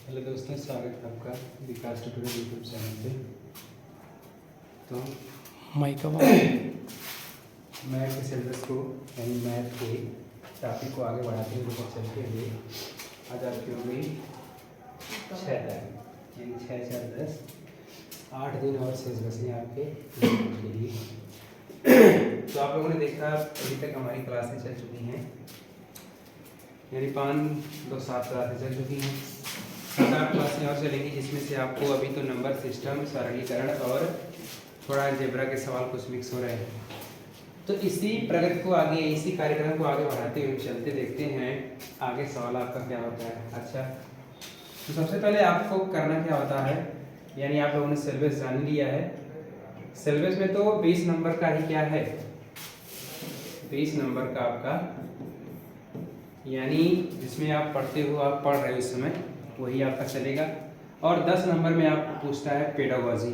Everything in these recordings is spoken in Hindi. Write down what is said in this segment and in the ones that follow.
हेलो दोस्तों, स्वागत है आपका विकास ट्यूटोरियल यूट्यूब चैनल पे। तो मैथ के सिलेबस को यानी मैथ के टॉपिक को आगे बढ़ाते हुए लेकर चलते हुए आज आपकी हो गई 6 तारीख यानी 6/4/10 8 दिन और शेष बचे आपके के लिए। तो आप लोगों ने देखा अभी तक हमारी क्लासें चल चुकी हैं, यानी 5-2-7 क्लासें चल चुकी हैं। 7-8 क्लासें और चलेंगी, जिसमें से आपको अभी तो नंबर सिस्टम, सरलीकरण और थोड़ा अलजेब्रा के सवाल कुछ मिक्स हो रहे हैं। तो इसी प्रगति को आगे, इसी कार्यक्रम को आगे बढ़ाते हुए चलते देखते हैं आगे सवाल आपका क्या होता है। अच्छा, तो सबसे पहले आपको करना क्या होता है, यानी आप लोगों ने सिलेबस जान लिया है। सिलेबस में तो 20 नंबर का ही क्या है, 20 नंबर का आपका, यानी जिसमें आप पढ़ते हो, आप पढ़ रहे हो इस समय, वही आपका चलेगा। और 10 नंबर में आपको पूछता है पेडागॉजी।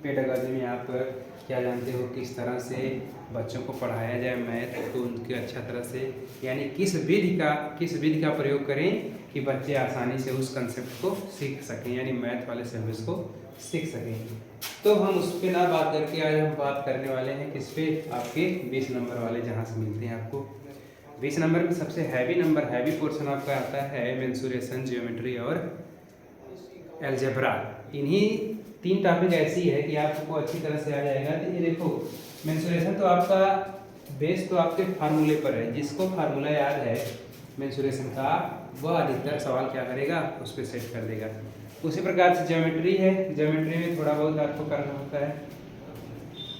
पेडागॉजी में आप क्या जानते हो, किस तरह से बच्चों को पढ़ाया जाए मैथ को उनके अच्छा तरह से, यानी किस विधि का प्रयोग करें कि बच्चे आसानी से उस कंसेप्ट को सीख सकें, यानी मैथ वाले सिलेबस को सीख सकें। तो हम उस पर ना बात करके आज हम बात करने वाले हैं किस पे, आपके 20 नंबर वाले जहाँ से मिलते हैं आपको। 20 नंबर में सबसे हैवी पोर्शन आपका आता है मेंसुरेशन, ज्योमेट्री और अलजेब्रा। इन्हीं 3 टॉपिक ऐसी है कि आपको अच्छी तरह से आ जाएगा। तो ये देखो, मेंसुरेशन तो आपका बेस तो आपके फार्मूले पर है, जिसको फार्मूला याद है मेंसुरेशन का, वह अधिकतर सवाल क्या करेगा, उस पर सेट कर देगा। उसी प्रकार से ज्योमेट्री है, ज्योमेट्री में थोड़ा बहुत आपको करना होता है।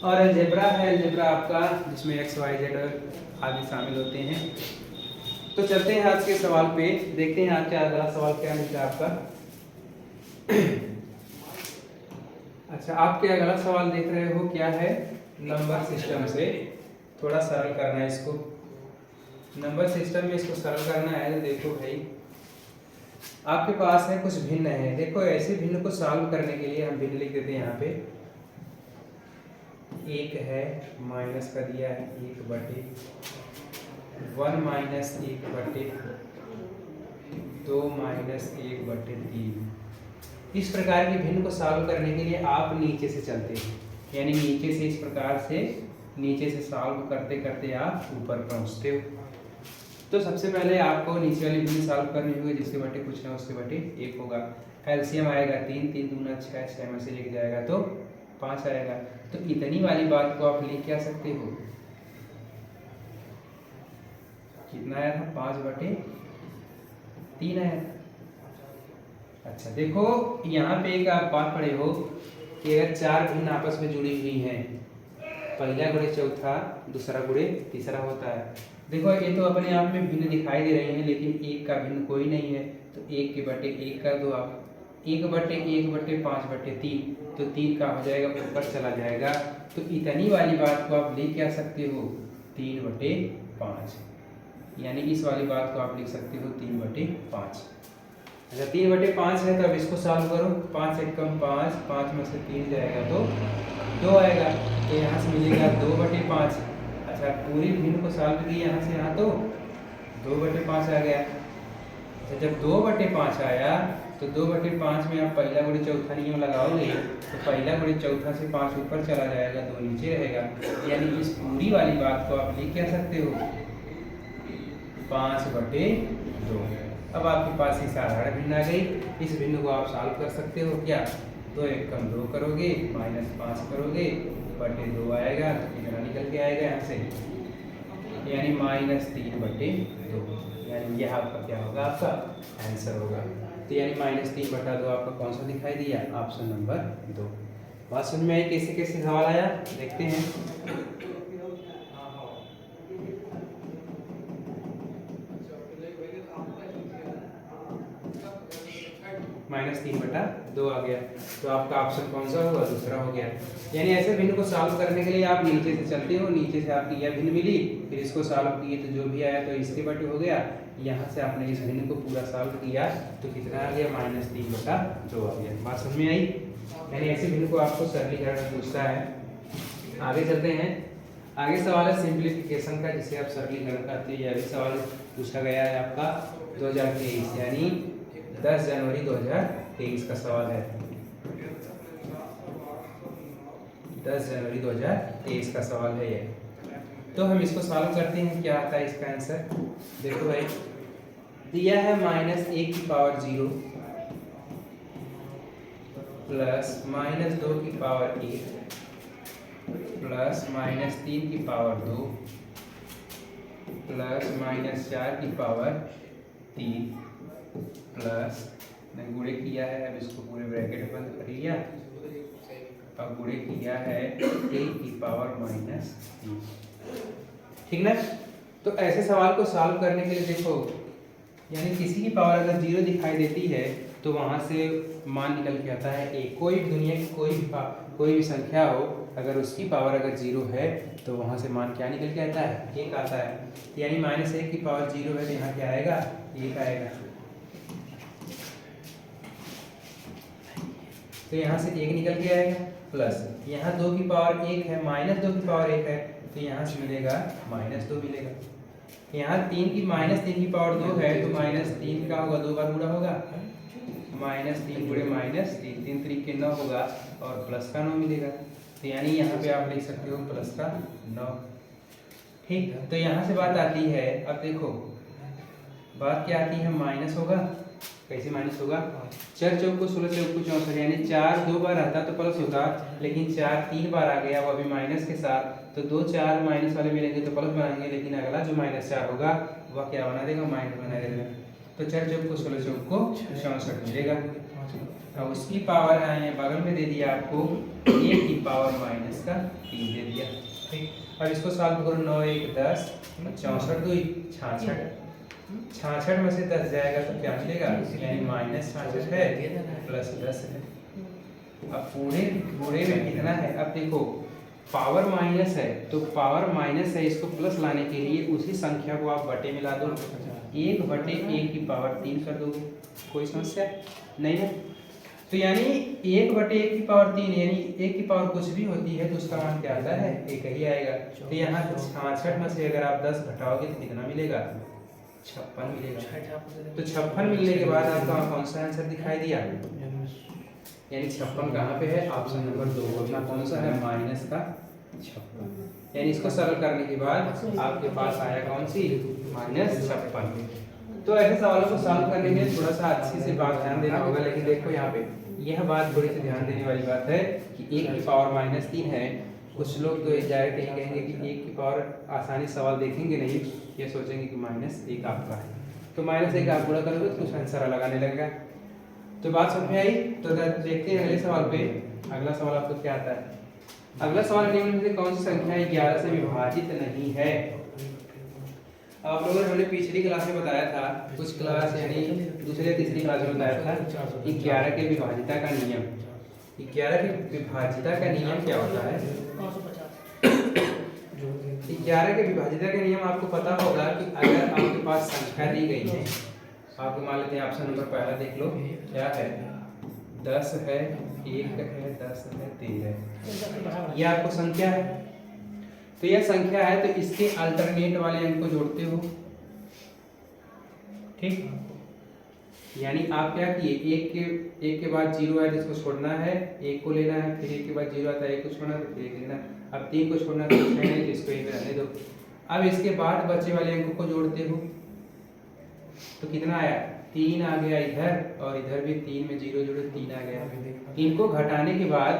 और अलजेब्रा है, अलजेब्रा आपका जिसमें एक्स वाई जेड आदि शामिल होते हैं। तो चलते हैं आज के सवाल पे, देखते हैं आज का अगला सवाल क्या मिलता है आपका। अच्छा, आपके अगला सवाल देख रहे हो क्या है, नंबर सिस्टम से थोड़ा सरल करना है इसको। नंबर सिस्टम में इसको सरल करना है। तो देखो भाई, आपके पास है कुछ भिन्न है। देखो, ऐसे भिन्न को सॉल्व करने के लिए हम भिन्न लिख देते हैं। यहाँ पे एक है, माइनस का दिया है 1/1 माइनस 1/2 माइनस 1/3। इस प्रकार के भिन्न को सॉल्व करने के लिए आप नीचे से चलते हैं, यानी नीचे से इस प्रकार से नीचे से सॉल्व करते करते आप ऊपर पहुंचते हो। तो सबसे पहले आपको नीचे वाली भिन्न सॉल्व करनी होगी, जिसके बटे कुछ ना उसके बटे 1 होगा। एलसीएम आएगा 3, 3 दूना 6, 6 में से 1 जाएगा तो 5 आएगा। तो इतनी वाली बात को आप लिख क्या सकते हो, कितना आया था, 5/3 आया था। अच्छा देखो, यहाँ पे एक आप बात पढ़े हो कि अगर 4 भिन्न आपस में जुड़ी हुई हैं, पहला गुणे चौथा, दूसरा गुणे तीसरा होता है। देखो, ये तो अपने आप में भिन्न दिखाई दे रही है, लेकिन एक का भिन्न कोई नहीं है। तो 1 के बटे 1 कर दो आप, 1/1/5/3, तो 3 का हो जाएगा, ऊपर चला जाएगा। तो इतनी वाली बात को आप लिख क्या सकते हो, 3/5, यानी इस वाली बात को आप लिख सकते हो 3/5। अच्छा, 3/5 है, तो अब इसको सॉल्व करो। 5 1 कम 5, 5 में से 3 जाएगा तो 2 आएगा। तो यहाँ से मिलेगा 2/5। अच्छा, पूरी भिन्न को सॉल्व किए यहाँ से यहाँ, तो 2/5 आ गया। अच्छा, जब 2/5 आया तो 2/5 में आप पहला गुणे चौथा नियम लगाओगे, तो पहला गुणे चौथा से 5 ऊपर चला जाएगा, 2 नीचे रहेगा। यानी इस पूरी वाली बात को आप लिख क्या सकते हो, 5/2। अब आपके पास ही साधारण भिन्न आ गई। इस भिन्न को आप सॉल्व कर सकते हो क्या, 2 1 कम 2 करोगे, -5 करोगे, बटे 2 आएगा, तो कितना निकल के आएगा यहाँ से, यानी -3/2। यानी यह आपका क्या होगा, आपका आंसर होगा। तो यानी -3/2 आपका कौन सा दिखाई दिया, ऑप्शन नंबर 2। बात समझ में आई, कैसे कैसे सवाल आया, देखते हैं। -3/2 आ गया, तो आपका ऑप्शन कौन सा होगा, दूसरा हो गया। यानी ऐसे भिन्न को सॉल्व करने के लिए आप नीचे से चलते हो, नीचे से आपकी यह भिन्न मिली, फिर इसको सॉल्व किए तो जो भी आया तो इसके बटे हो गया। यहाँ से आपने इस भिन्न को पूरा सॉल्व किया तो कितना आ गया, -3/2 आ गया। बात समझ में आई। यानी ऐसे भिन्न को आपको सरलीकरण पूछता है। आगे चलते हैं। आगे सवाल है सिंप्लीफिकेशन का, जिसे आप सरलीकरण करते हैं। यह भी सवाल पूछा गया है आपका 2023, यानी 10 जनवरी 2023 का सवाल है। 10 जनवरी 2023 का सवाल है ये। तो हम इसको सॉल्व करते हैं, क्या आता है इसका आंसर। देखो भाई, दिया है -1 की पावर 0 प्लस -2 की पावर 1 प्लस -3 की पावर 2 प्लस -4 की पावर 3 प्लस गुणे किया है, अब इसको पूरे ब्रैकेट बंद कर लिया, अब गुणे किया है 1 की पावर -3। ठीक ना। तो ऐसे सवाल को सॉल्व करने के लिए देखो, यानी किसी की पावर अगर 0 दिखाई देती है तो वहाँ से मान निकल के आता है 1। कोई दुनिया की कोई भी संख्या हो, अगर उसकी पावर अगर 0 है तो वहाँ से मान क्या निकल के आता है, 1 आता है। यानी -1 की पावर 0 है तो यहाँ क्या आएगा, 1 आएगा। तो यहाँ से 1 निकल के आएगा, प्लस यहाँ 2 की पावर 1 है, -2 की पावर 1 है तो यहाँ से मिलेगा -2 मिलेगा। यहाँ 3 की पावर 2 है तो -3 का होगा, 2 बार गुणा होगा, -3 गुणे -3, 3 3 के 9 होगा और प्लस का 9 मिलेगा। तो यानी यहाँ पे आप लिख सकते हो प्लस का 9। ठीक, तो यहाँ से बात आती है, अब देखो बात क्या आती है, माइनस होगा। कैसे माइनस होगा, 4 चौक को 16 चौक को 64, यानी 4 2 बार आता तो प्लस होता, लेकिन 4 3 बार आ गया वो अभी माइनस के साथ, तो 2 4 माइनस वाले मिलेंगे तो प्लस बनाएंगे, लेकिन अगला जो -4 होगा वह क्या बना देगा, माइनस बना देगा। तो 4 चौक को 16 चौक को 64 मिलेगा। अब उसकी पावर आए बगल में दे दिया आपको 1 की पावर -3 दे दिया। ठीक, अब इसको सॉल्व करो, 9 1 10, 64 2 66, 66 में से 10 जाएगा तो क्या मिलेगा, यानी -66 है प्लस 10 है। अब पूरे में कितना है, अब देखो पावर माइनस है तो पावर माइनस है, इसको प्लस लाने के लिए उसी संख्या को आप बटे में ला दो, 1/1 की पावर 3 कर दोगे, कोई समस्या नहीं है। तो यानी 1/1 की पावर 3, यानी 1 की पावर कुछ भी होती है तो उसका मान क्या आता है, 1 ही आएगा। तो यहाँ 66 में से अगर आप 10 घटाओगे तो कितना मिलेगा, 56 मिलेगा। तो 56 मिलने के बाद आपका कौन सा आंसर दिखाई दिया, यानी 56 कहाँ पे है, ऑप्शन नंबर 2 अपना कौन सा है, -56। यानी इसको सरल करने के बाद आपके पास आया कौन सी, -56। तो ऐसे सवालों को सॉल्व करने के लिए थोड़ा सा अच्छी से बात ध्यान देना होगा। लेकिन देखो यहाँ पे यह बात थोड़ी सी ध्यान देने वाली बात है कि 1 की पावर -3 है। कुछ लोग तो डायरेक्ट यही कहेंगे कि 1 की पावर आसानी सवाल देखेंगे नहीं, ये सोचेंगे कि -1 आपका है, तो -1 आप गुणा करोगे तो कुछ आंसर लगाने लगेगा। तो बात समझ में आई। तो देखते हैं अगले सवाल पे। अगला सवाल आपको क्या आता है, अगला सवाल निम्न में से कौन सी संख्या 11 से विभाजित नहीं है। आप लोगों ने हमने पिछली क्लास में बताया था, कुछ क्लास यानी दूसरे तीसरी क्लास में बताया था 11 के विभाजिता का नियम। 11 के विभाजिता का नियम क्या होता है, 11 के विभाजिता का नियम आपको पता होगा कि अगर आपके पास संख्या दी गई है, आपको मान लेते हैं ऑप्शन नंबर पहला देख लो, क्या है, 10 है, 1 है, 10 है, 13 है, यह आपको संख्या है। तो यह संख्या है तो इसके अल्टरनेट वाले अंक को जोड़ते हो। ठीक, यानी आप क्या किए, एक के बाद 0 है तो इसको छोड़ना है, 1 को लेना है, फिर 1 के बाद 0 आता है 1 को छोड़ना है, फिर 1 लेना है, अब 3 को छोड़ना है तो इसको यहीं पे रहने दो। अब इसके बाद बचे वाले अंकों को जोड़ते हो तो कितना आया, 3 आ गया इधर, और इधर भी 3 में 0 जोड़े 3 आ गया। इनको घटाने के बाद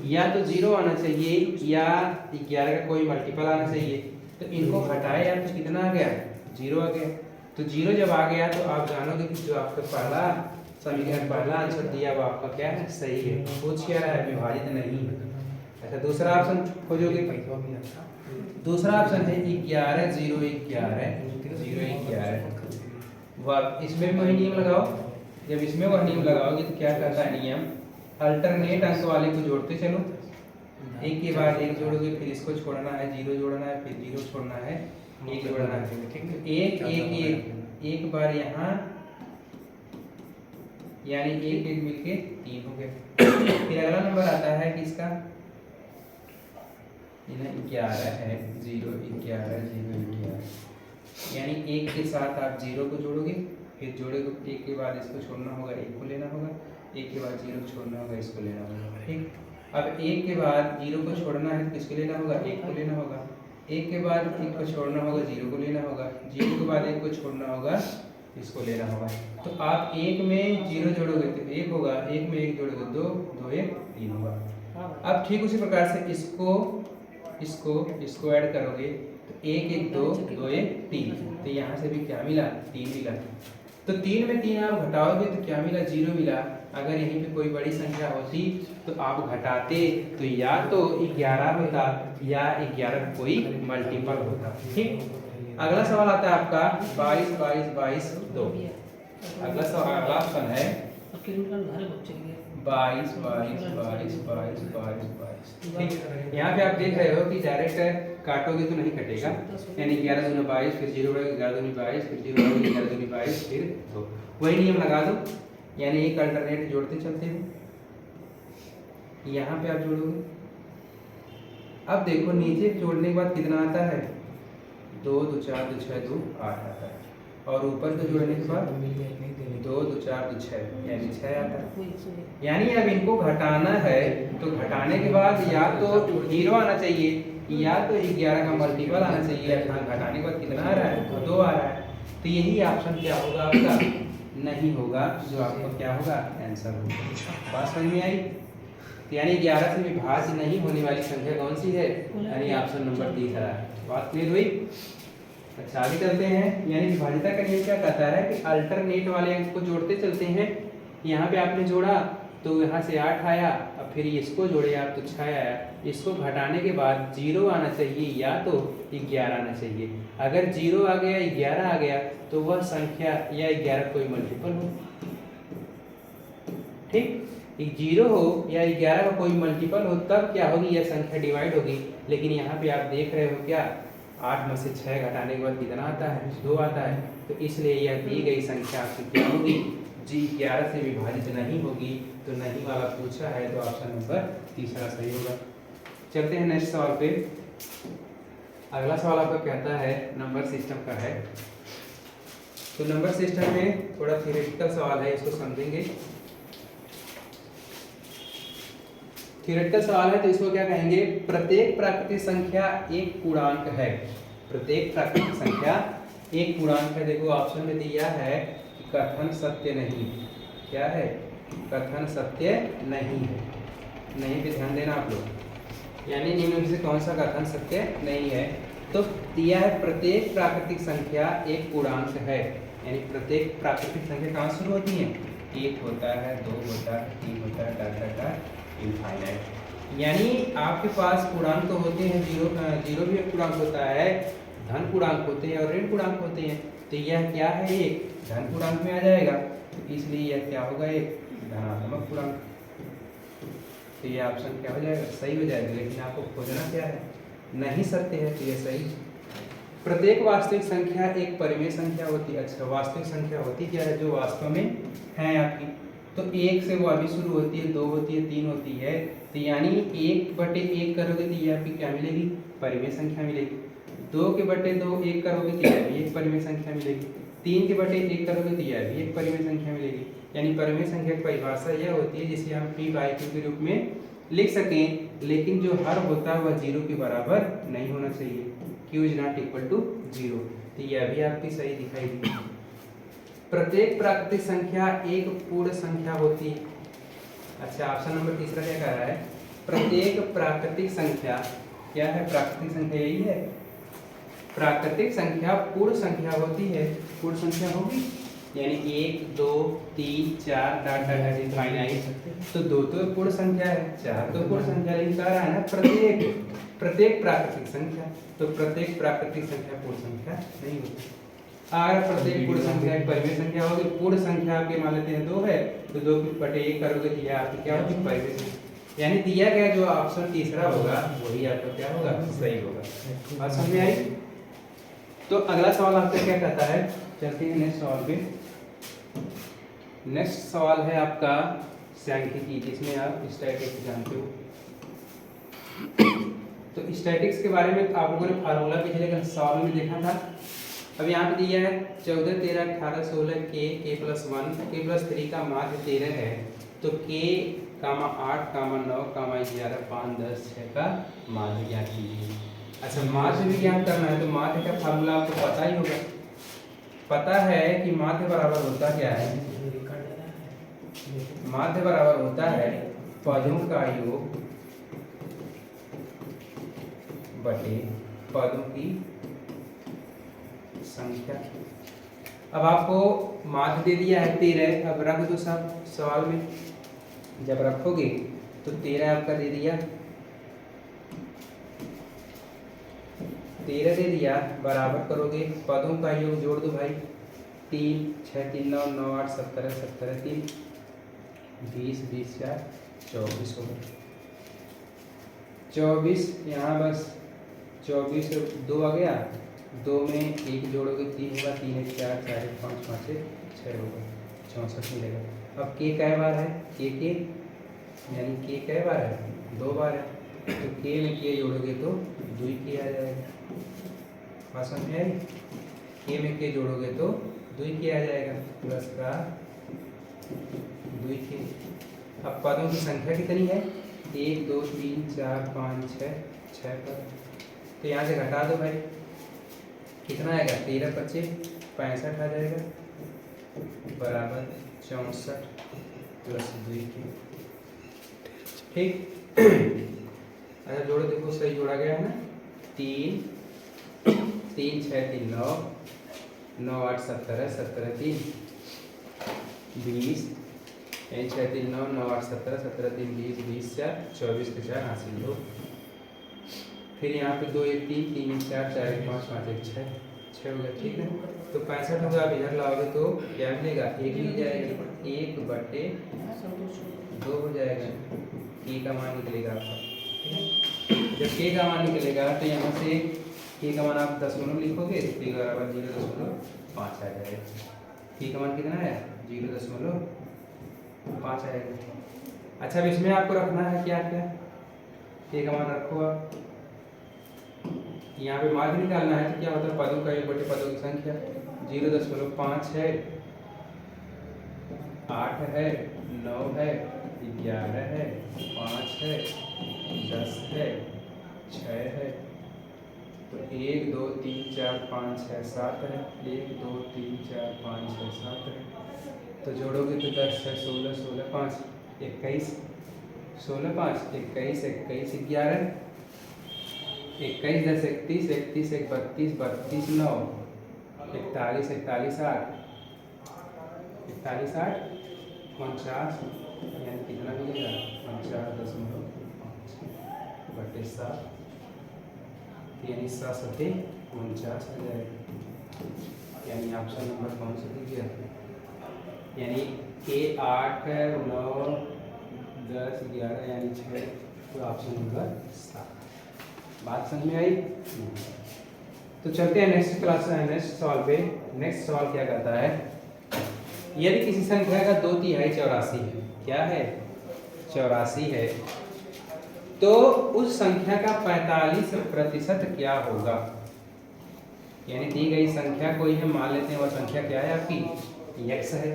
या तो 0 आना चाहिए या 11 का कोई मल्टीपल आना चाहिए, तो इनको घटाए या तो कितना आ गया, 0 आ गया। तो 0 जब आ गया तो आप जानोगे कि जो आपका पहला समीकरण पहला आंसर दिया वो आपका क्या है, सही है, पूछ क्या रहा है, विभाजित नहीं। अच्छा, दूसरा ऑप्शन खोजोगे, दूसरा ऑप्शन है 11 0 11 0 11। वह इसमें वही नियम लगाओ, जब इसमें वह नियम लगाओगे तो क्या कहता है नियम, अल्टरनेट अंक वाले को जोड़ते चलो, एक के बाद एक जोड़ोगे, फिर इसको छोड़ना है, 0 जोड़ना है, फिर 0 छोड़ना है, 1 जोड़ना है। ठीक, एक बार यहाँ, यानी 1 1 मिलके 3 हो गए। फिर अगला नंबर आता है किसका, 11 है, 0 11 0 11, यानी 1 के साथ आप 0 को जोड़ोगे, फिर जोड़े को एक के बाद इसको छोड़ना होगा, एक को लेना होगा, एक के बाद जीरो छोड़ना होगा, इसको लेना होगा। ठीक, अब एक के बाद जीरो को छोड़ना है तो किसको लेना होगा, एक को लेना होगा, एक के बाद एक को छोड़ना होगा, जीरो को लेना होगा, जीरो के बाद एक को छोड़ना होगा, इसको लेना होगा। तो आप एक में जीरो जोड़ोगे तो एक होगा, एक में एक जोड़ोगे दो, दो एक तीन होगा। अब ठीक उसी प्रकार से इसको इसको इसको ऐड करोगे तो एक एक दो, दो एक तीन, तो यहाँ से भी क्या मिला, तीन मिला। तो तीन में तीन आप घटाओगे तो क्या मिला, जीरो मिला। अगर यहीं पे कोई बड़ी संख्या होती तो आप घटाते तो या तो 11 होता या 11 का कोई मल्टीपल होता। ठीक, अगला सवाल आता है आपका 22 22 22 2। अगला सवाल, अगला ऑप्शन है 22 22 22 22 22 22। ठीक, यहाँ पे आप देख रहे हो कि डायरेक्ट काटोगे तो नहीं कटेगा, यानी 11 दूनी 22, फिर 0 होगा 11 दूनी 22, फिर 0 होगा 11 दूनी 22, फिर 2। वही नियम लगा दो, यानी एक अल्टरनेट जोड़ते चलते हो। यहाँ पे आप जोड़ोगे, अब देखो नीचे जोड़ने के बाद कितना आता है, 2 2 4 2 6 2 8 आता है, और ऊपर को जोड़ने के बाद 2 2 4 2 6 यानी 6 आता है। यानी अब इनको घटाना है तो घटाने के बाद या तो 0 आना चाहिए या तो 11 का मल्टीपल आना चाहिए। घटाने के बाद कितना आ रहा है, 2 आ रहा है। तो यही ऑप्शन क्या होगा आपका, नहीं होगा, जो आपको क्या होगा, आंसर होगा। बात समझ में आई? यानी 11 से विभाज्य नहीं होने वाली संख्या कौन सी है, यानी ऑप्शन नंबर 3 है। बात क्लियर हुई? अच्छा आगे चलते हैं। यानी विभाज्यता का नियम क्या कहता है कि अल्टरनेट वाले अंक को जोड़ते चलते हैं। यहाँ पे आपने जोड़ा तो यहाँ से 8 आया, अब फिर इसको जोड़े आप तो 6 आया। इसको घटाने के बाद 0 आना चाहिए या तो 11 आना चाहिए। अगर 0 आ गया 11 आ गया तो वह संख्या या 11 कोई मल्टीपल हो। ठीक, 0 हो या 11 का कोई मल्टीपल हो तब क्या होगी, यह संख्या डिवाइड होगी। लेकिन यहाँ पे आप देख रहे हो क्या, 8 में से 6 घटाने के बाद कितना आता है, 2 आता है। तो इसलिए यह दी गई संख्या आपकी क्या होगी, जी 11 से विभाजित नहीं होगी। तो नहीं वाला पूछा है तो ऑप्शन नंबर 3 सही होगा। चलते हैं नेक्स्ट सवाल पे। अगला सवाल आपका कहता है नंबर सिस्टम का है। तो नंबर सिस्टम में थोड़ा थ्योरेटिकल सवाल है, इसको समझेंगे। थ्योरेटिकल सवाल है तो इसको क्या कहेंगे, प्रत्येक प्राकृतिक संख्या एक पूर्णांक है। प्रत्येक प्राकृतिक संख्या एक पूर्णांक है। देखो ऑप्शन में दिया है कि कथन सत्य नहीं। क्या है, कथन सत्य नहीं है। नहीं पे ध्यान देना आप लोग, यानी निम्न में से कौन सा कथन सत्य नहीं है। तो दिया है प्रत्येक प्राकृतिक संख्या एक पूर्णांक है, यानी प्रत्येक प्राकृतिक संख्या कहाँ शुरू होती है, 1 होता है, 2 होता है, 3 होता है, डाटा इनफाइनाइट। यानी आपके पास पूर्णांक तो होते हैं, जीरो भी एक पूर्णांक होता है, धन पूर्णांक होते हैं और ऋण पूर्णांक होते हैं। तो यह क्या है, एक धन पूर्णांक में आ जाएगा, तो इसलिए यह क्या होगा, एक धनात्मक पूर्णांक। तो यह ऑप्शन क्या हो जाएगा, सही हो जाएगा। लेकिन आपको खोजना क्या है, नहीं सत्य है तो यह सही। प्रत्येक वास्तविक संख्या एक परिमेय संख्या होती है। अच्छा, वास्तविक संख्या होती क्या है, जो वास्तव में है आपकी। तो 1 से वो अभी शुरू होती है, 2 होती है, 3 होती है। तो यानी 1/1 करोगे तो ये आपकी क्या मिलेगी, परिमेय संख्या मिलेगी। 2/2 1 करोगे तो यह भी एक परिमेय संख्या मिलेगी। 3/1 करोगे तो यह भी एक परिमेय संख्या मिलेगी। यानी परिमेय संख्या की परिभाषा यह होती है जिसे हम P/Q के रूप में लिख सकें, लेकिन जो हर होता है वह 0 के बराबर नहीं होना चाहिए। Q is not equal to 0। तो यह भी आपकी सही दिखाई दी। प्रत्येक प्राकृतिक संख्या एक पूर्ण संख्या होती है। अच्छा, ऑप्शन नंबर 3 क्या कह रहा है, प्रत्येक प्राकृतिक संख्या क्या है, प्राकृतिक संख्या यही है, प्राकृतिक संख्या पूर्ण संख्या होती है। पूर्ण संख्या होगी यानी 1 2 3 4 डाट डाट डाट इनफाइनाइट। तो 2 तो पूर्ण संख्या है, 4 तो पूर्ण संख्या, लेकिन कह रहा है ना प्रत्येक प्राकृतिक संख्या। तो प्रत्येक प्राकृतिक संख्या पूर्ण संख्या नहीं होती। अगर प्रत्येक पूर्ण संख्या एक परिमेय संख्या होगी, पूर्ण संख्या आपके मान लेते हैं 2 है, तो 2/1 करोगे तो यह आपकी क्या होगी, परिमेय संख्या। यानी दिया गया जो ऑप्शन 3 होगा वही आपका क्या होगा, सही होगा। बात समझ में आई? तो अगला सवाल आपका क्या कहता है, चलते हैं नेक्स्ट सवाल पे। नेक्स्ट सवाल है आपका सांख्यिकी, जिसमें आप स्टैटिक्स जानते हो। तो स्टैटिक्स के बारे में आप लोगों ने फार्मूला पिछले सवाल में देखा था। अब यहाँ पे दिया है 14, 13, 18, 16 के प्लस 1 के प्लस 3 का माध्य 13 है, तो के कामा 8 कामा 9 कामा 11 5 10 6 का माध्य ज्ञात कीजिए। अच्छा माध्य भी ज्ञात करना है तो माध्य का फार्मूला आपको पता ही होगा, पता है कि माध्य बराबर होता क्या है, माध्य बराबर होता है पदों का योग बटे पदों की संख्या। अब आपको माध्य दे दिया है 13, अब रख दो सब सवाल में, जब रखोगे तो 13 आपका दे दिया, 13 दे दिया, बराबर करोगे पदों का योग जोड़ दो भाई, 3 6 3 9 9 8 17 17 3 20 20 4 24 हो गए, 24 यहाँ बस 24 2 आ गया, 2 में 1 जोड़ोगे 3 होगा, 3 1 4 4 1 5 5 1 6 होगा, 64 मिलेगा। अब के कै बार है, के यानी के कै बार है, 2 बार है, तो के में के जोड़ोगे तो 2 के आ जाएगा, बात समझ में आई, के में के जोड़ोगे तो 2 के आ जाएगा, प्लस का 2 के। अब पदों की संख्या कितनी है, 1 2 3 4 5 6 पर, तो यहाँ से घटा दो भाई, कितना आएगा 13 25 65 आ जाएगा, बराबर 64 प्लस 2 के, ठीक। अच्छा जोड़ो, देखो सही जोड़ा गया है ना, 3 3 6 3 9 9 8 17 17 3 20 6 3 9 9 8 17 17 3 20 20 4 24 के 4 हासिल 2, फिर यहाँ पे 2 1 3 3 1 4 4 1 5 5 1 6 6 हो गया, ठीक है। तो 65 होगा, आप इधर लाओगे तो क्या मिलेगा, 1 मिल जाएगा, 1 बटे 2 हो जाएगा, के का मान निकलेगा आपका, ठीक है। जब के का मान निकलेगा तो यहाँ से के का मान आप दशमलव लिखोगे तो के बराबर 0.5 आ जाएगा, के का मान कितना है 0.5 आएगा। अच्छा अब इसमें आपको रखना है क्या क्या, के का मान रखो आप, यहाँ पे माध्य निकालना है तो क्या होता है, पदों का योग बटे पदों की संख्या, 0.5 है, 8 है, 9 है, 11 है, 5 है, 10 है, 6 है, तो 1 2 3 4 5 6 7 है, 1 2 3 4 5 6 7 है, तो जोड़ोगे तो 10 है, 16 16 5 21 16 5 21 21 11 21 10 31 31 1 32 32 9 41 41 8 41 8 49, यानी कितना मिलेगा 49.5 बटे 7, यानी 7 सते 49 आ जाएगा, यानी ऑप्शन नंबर कौन सा दिख गया, यानी के 8 9 10 11 यानी 6, तो ऑप्शन नंबर 7। बात समझ में आई। तो चलते हैं नेक्स्ट क्लास, नेक्स्ट सवाल पे। नेक्स्ट सवाल क्या कहता है, यदि किसी संख्या का 2/3 84 है, क्या है 84 है, तो उस संख्या का 45% क्या होगा, यानी दी गई संख्या कोई है, मान लेते हैं वह संख्या क्या है आपकी x है,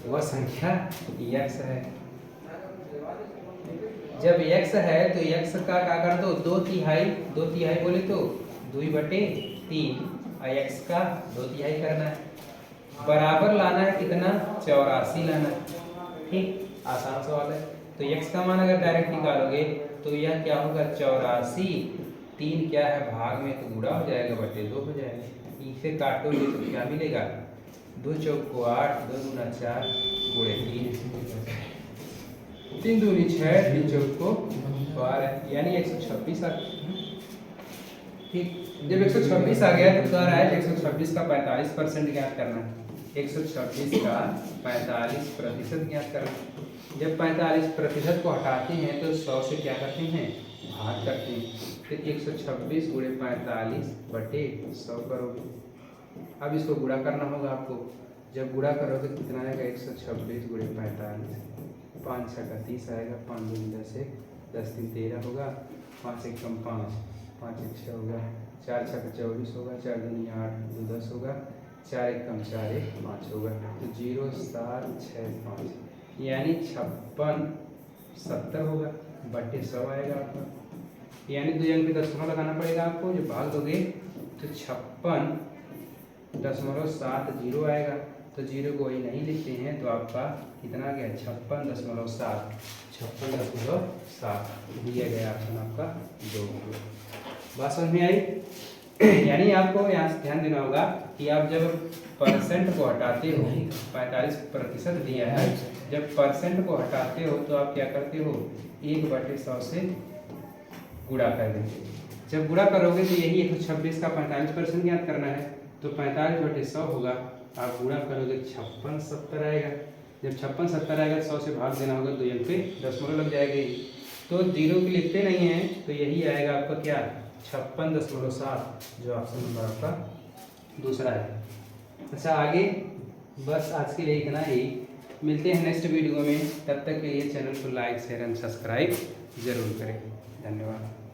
वह संख्या x है, जब x है तो x का क्या कर दो 2/3 बोले तो 2/3 और x का 2/3 करना है, बराबर लाना है कितना 84 लाना है, ठीक आसान सवाल है। तो x का मान अगर डायरेक्ट निकालोगे तो यह क्या होगा 84, 3 क्या है भाग में तो गुणा हो जाएगा बटे 2 हो जाएगा, इसे काटोगे तो क्या मिलेगा 2 चौको 8 2 दूना 4 गुणे 3 3 दूनी 6 3 चौको 12, यानी 126 आ गया, ठीक। जब 126 आ गया तो कह रहा है 126 का 45% ज्ञात करना है, 126 का 45% ज्ञात करना है। जब 45% को हटाते हैं तो 100 से क्या करते हैं भाग करते हैं, फिर 126 गुणे 45 बटे 100 करोगे। अब इसको गुणा करना होगा आपको, जब गुणा करोगे तो कितना आएगा 126 गुणे 45, 5 6 का 30 आएगा, 5 2 10 1 10 3 13 होगा, 5 1 कम 5 5 1 6 होगा, 4 छक्के 24 होगा, 4 दूनी 8, 2 10 होगा, 4 एक कम 4 1 5 होगा। तो 0 7 6 5 यानी 56 70 होगा, बटे 100 आएगा आपका। यानी 2 अंक पे दशमलव लगाना पड़ेगा आपको। जब भाग दोगे तो 56.70 आएगा। तो 0 को वही नहीं लिखते हैं तो आपका कितना गया 56.7 दिया गया ऑप्शन आपका 2। बात समझ में आई? यानी आपको यहाँ से ध्यान देना होगा कि आप जब परसेंट को हटाते हो, 45% दिया है, जब परसेंट को हटाते हो तो आप क्या करते हो 1/100 से गुणा कर देंगे। जब गुणा करोगे तो यही 126 का 45% ज्ञात करना है, तो 45/100 होगा। आप गुणा करोगे 56 70 आएगा। जब 56 70 आएगा 100 से भाग देना होगा, 2 अंक पे दशमलव लग जाएगी। तो 0 की लिखते नहीं हैं तो यही आएगा आपका क्या 56.7, जो ऑप्शन नंबर आपका दूसरा है। अच्छा आगे बस आज के लिए इतना ही। मिलते हैं नेक्स्ट वीडियो में, तब तक के लिए चैनल को लाइक शेयर एंड सब्सक्राइब जरूर करें। धन्यवाद।